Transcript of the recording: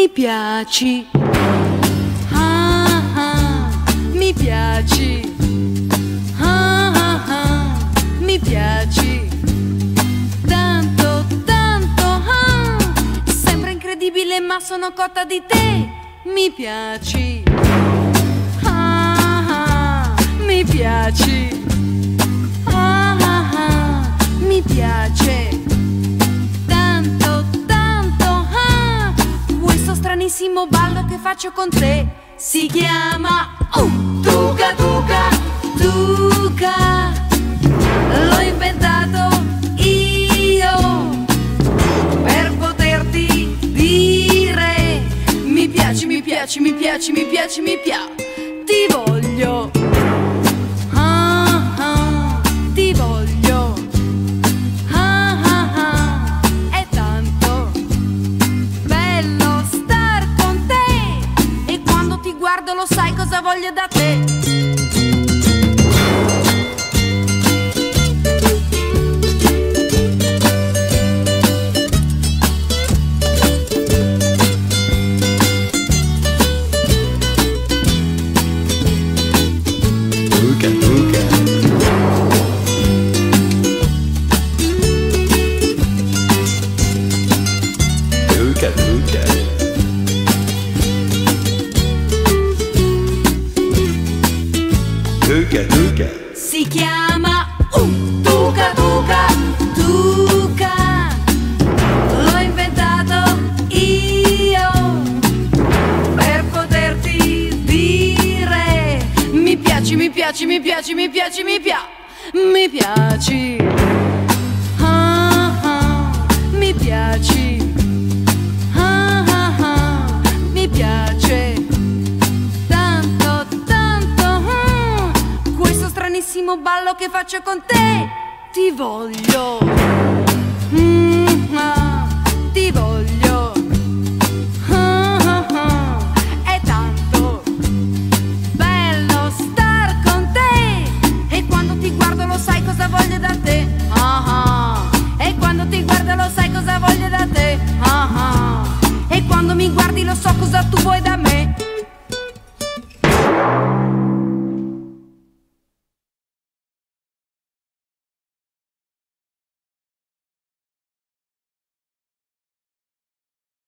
mi piaci, ah ah, mi piaci, ah ah ah, mi piaci, tanto, tanto, ah, sembra incredibile ma sono cotta di te, mi piaci, ah ah, mi piaci, ah ah ah, mi piace, tanto, tanto, ah, questo stranissimo ballo che faccio con te si chiama Tuca Tuca Tuca, l'ho inventato io per poterti dire mi piaci, mi piaci, mi piaci, mi piaci, mi piaci, ti voglio, ah ah, ti voglio, ah ah ah, è tanto bello star con te e quando ti guardo lo sai cosa voglio da te. Tuca Tuca, Tuca Tuca, Tuca Tuca, Si chiama Tuca Tuca Tuca, l'ho inventato io per poterti dire mi piaci, mi piaci, mi piaci, mi piaci, mi piaci, mi piaci, ah ah, mi piaci, ah ah ah, mi piace, tanto, tanto, ah, questo stranissimo ballo che faccio con te, ti voglio, ah.